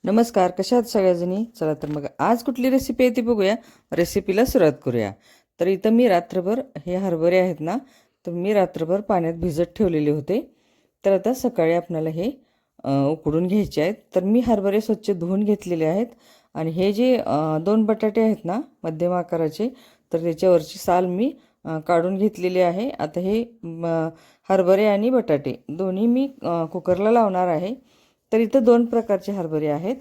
नमस्कार, कशा आहात सगळ्याजणी? चला तर मग आज कुठली रेसिपी आहे ती बघूया. रेसिपीला सुरुवात करूया. तर इथं मी रात्रभर हे हरभरे आहेत ना, तर मी रात्रभर पाण्यात भिजत ठेवलेले होते. तर आता सकाळी आपल्याला हे उकडून घ्यायचे आहेत. तर मी हरभरे स्वच्छ धुवून घेतलेले आहेत आणि हे जे 2 बटाटे आहेत ना मध्यम आकाराचे, तर त्याच्यावरची साल मी काढून घेतलेली आहे. आता हे हरभरे आणि बटाटे दोन्ही मी कुकरला लावणार आहे. तर इथं 2 प्रकारचे हरभरे आहेत.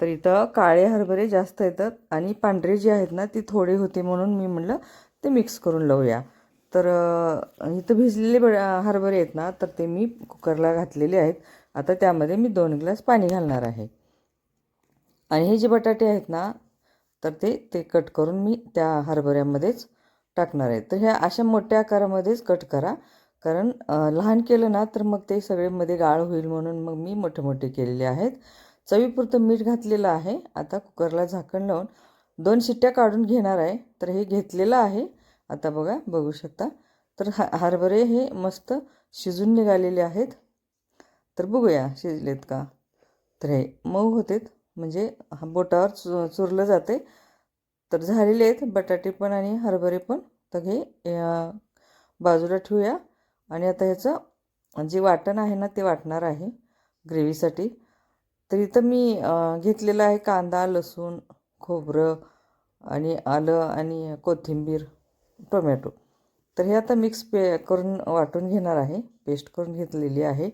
तर इथं काळे हरभरे जास्त येतात आणि पांढरे जे आहेत ना ती थोडे होते, म्हणून मी म्हटलं ते मिक्स करून लावूया. तर इथं भिजलेले हरभरे आहेत ना, तर ते मी कुकरला घातलेले आहेत. आता त्यामध्ये मी 2 ग्लास पाणी घालणार आहे. आणि हे जे बटाटे आहेत ना, तर ते ते कट करून मी त्या हरभऱ्यामध्येच टाकणार आहे. तर ह्या अशा मोठ्या आकारामध्येच कट करा, कारण लहान केलं ना तर मग ते सगळे मध्ये गाळ होईल, म्हणून मग मी मोठे मोठे केलेले आहेत. चवीपुरतं मीठ घातलेलं आहे. आता कुकरला झाकण लावून 2 शिट्ट्या काढून घेणार आहे. तर हे घेतलेलं आहे. आता बघू शकता. तर हरभरे हे मस्त शिजून निघालेले आहेत. तर बघूया शिजलेत का. तर हे मऊ होतेत, म्हणजे बोटावर चुरलं जाते. तर झालेले आहेत बटाटे पण आणि हरभरे पण. तर हे बाजूला ठेवूया. आणि आता ह्याचं जे वाटण आहे ना ते वाटणार आहे ग्रेव्हीसाठी. तर इथं मी घेतलेलं आहे कांदा, लसूण, खोबरं आणि आलं आणि कोथिंबीर, टोमॅटो. तर हे आता मिक्स करून वाटून घेणार आहे, पेस्ट करून घेतलेली आहे.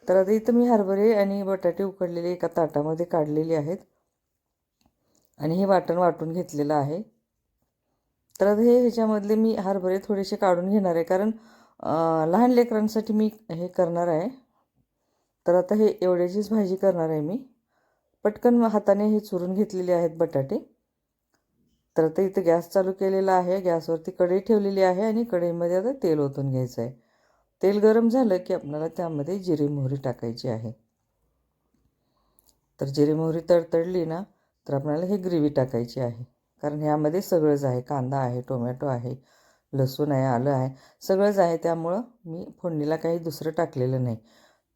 तर आता इथं मी हरभरे आणि बटाटे उकडलेले एका ताटामध्ये काढलेले आहेत आणि हे वाटण वाटून घेतलेलं आहे. तर आता ह्याच्यामधले मी हरभरे थोडेसे काढून घेणार आहे, कारण लहान लेकरांसाठी मी हे करणार आहे. तर आता हे एवढ्याचीच भाजी करणार आहे मी. पटकन हाताने हे चुरून घेतलेले आहेत बटाटे. तर आता इथं गॅस चालू केलेला आहे. गॅसवरती कढई ठेवलेली आहे आणि कढईमध्ये आता तेल ओतून घ्यायचं आहे. तेल गरम झालं की आपल्याला त्यामध्ये जिरे मोहरी टाकायची आहे. तर जिरे मोहरी तडतडली ना, तर आपल्याला हे ग्रेव्ही टाकायची आहे. कारण ह्यामध्ये सगळंच आहे, कांदा आहे, टोमॅटो आहे, लसूण आहे, आलं आहे, सगळंच आहे. त्यामुळं मी फोडणीला काही दुसरं टाकलेलं नाही.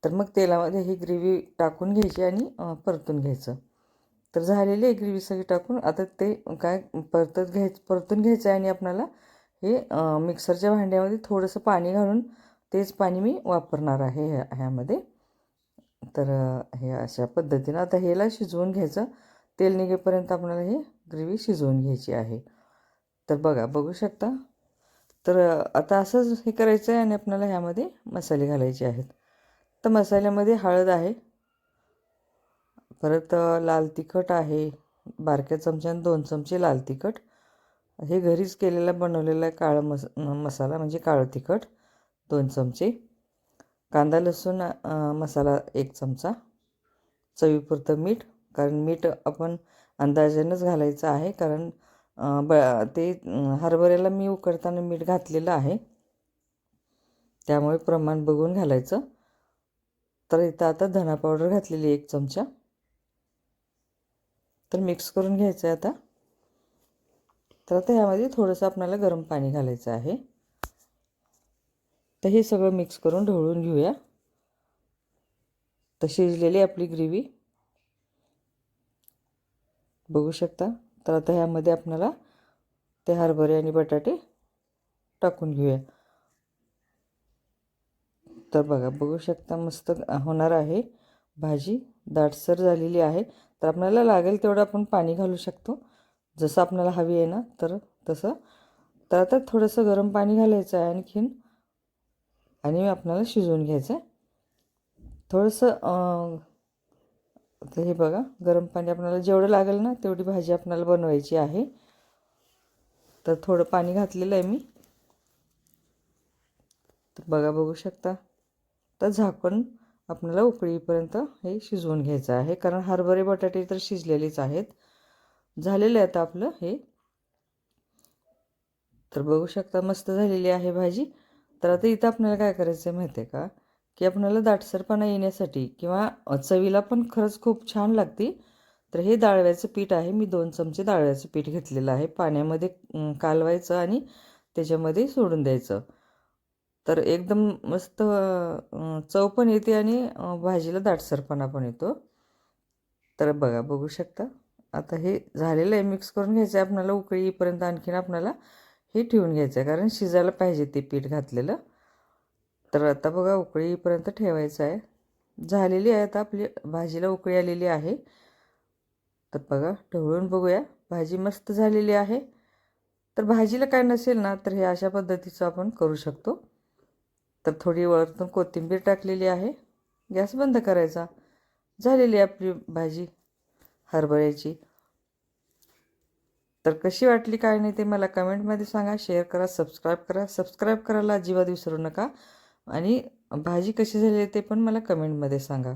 तर मग तेलामध्ये ही ग्रेव्ही टाकून घ्यायची आणि परतून घ्यायचं. तर झालेली आहे ग्रेव्ही सगळी टाकून. आता ते काय परतून घ्यायचं आहे आणि आपल्याला हे मिक्सरच्या भांड्यामध्ये थोडंसं पाणी घालून, तेच पाणी मी वापरणार आहे ह्यामध्ये. तर हे अशा पद्धतीनं आता ह्याला शिजवून घ्यायचं. तेल निघेपर्यंत आपल्याला हे ग्रेव्ही शिजवून घ्यायची आहे. तर बघू शकता. तर आता असंच हे करायचं आहे आणि आपल्याला ह्यामध्ये मसाले घालायचे आहेत. तर मसाल्यामध्ये हळद आहे, परत लाल तिखट आहे, बारक्या चमच्याने 2 चमचे लाल तिखट. हे घरीच केलेला बनवलेला काळं मसाला म्हणजे काळं तिखट 2 चमचे. कांदा लसूण मसाला 1 चमचा. चवीपुरतं मीठ, कारण मीठ आपण अंदाजानंच घालायचं आहे, कारण ते हरभऱ्याला मी उकडताना मीठ घातलेलं आहे, त्यामुळे प्रमाण बघून घालायचं. तर इथं आता धना पावडर घातलेली 1 चमचा. तर मिक्स करून घ्यायचं आहे आता. तर आता ह्यामध्ये थोडंसं आपल्याला गरम पाणी घालायचं आहे. तर हे सगळं मिक्स करून ढवळून घेऊया. तर शिजलेली आपली ग्रेव्ही बघू शकता. तर आता ह्यामध्ये आपल्याला ते हरभरे आणि बटाटे टाकून घेऊया. तर बघू शकता मस्त होणार आहे भाजी. दाटसर झालेली आहे. तर आपल्याला लागेल तेवढं आपण पाणी घालू शकतो, जसं आपल्याला हवी आहे ना तर तसं. तर आता थोडंसं गरम पाणी घालायचं आहे आणखीन, आणि आपल्याला शिजवून घ्यायचं आहे थोडंसं. तर हे बघा, गरम पाणी आपल्याला जेवढं लागेल ना तेवढी भाजी आपल्याला बनवायची आहे. तर थोडं पाणी घातलेलं आहे मी. तर बघू शकता. तर झाकण आपल्याला उकळीपर्यंत हे शिजवून घ्यायचं आहे, कारण हरभरे बटाटे तर शिजलेलेच आहेत. झालेलं आहे आता आपलं हे. तर बघू शकता मस्त झालेली आहे भाजी. तर आता इथं आपल्याला काय करायचं आहे माहिती आहे का, की आपल्याला दाटसरपणा येण्यासाठी किंवा चवीला पण खरंच खूप छान लागते. तर हे डाळव्याचं पीठ आहे. मी 2 चमचे डाळव्याचं पीठ घेतलेलं आहे. पाण्यामध्ये कालवायचं आणि त्याच्यामध्ये सोडून द्यायचं. तर एकदम मस्त चव पण येते आणि भाजीला दाटसरपणा पण येतो. तर बघा, बघू शकता आता हे झालेलं आहे. मिक्स करून घ्यायचं आहे आपल्याला. उकळी येईपर्यंत आणखीन आपल्याला हे ठेवून घ्यायचं आहे, कारण शिजायला पाहिजे ते पीठ घातलेलं. तर आता बघा, उकळी येईपर्यंत ठेवायचं आहे. झालेली आहे आता आपली भाजीला उकळी आलेली आहे. तर बघा, ढवळून बघूया. भाजी मस्त झालेली आहे. तर भाजीला काय नसेल ना, तर हे अशा पद्धतीचं आपण करू शकतो. तर थोडी वरतून कोथिंबीर टाकलेली आहे. गॅस बंद करायचा. झालेली आहे आपली भाजी हरभऱ्याची. तर कशी वाटली काय नाही ते मला कमेंटमध्ये सांगा. शेअर करा, सबस्क्राईब करा. सबस्क्राईब करायला अजिबात विसरू नका. आणि भाजी कशी झाली ते पण मला कमेंटमध्ये सांगा.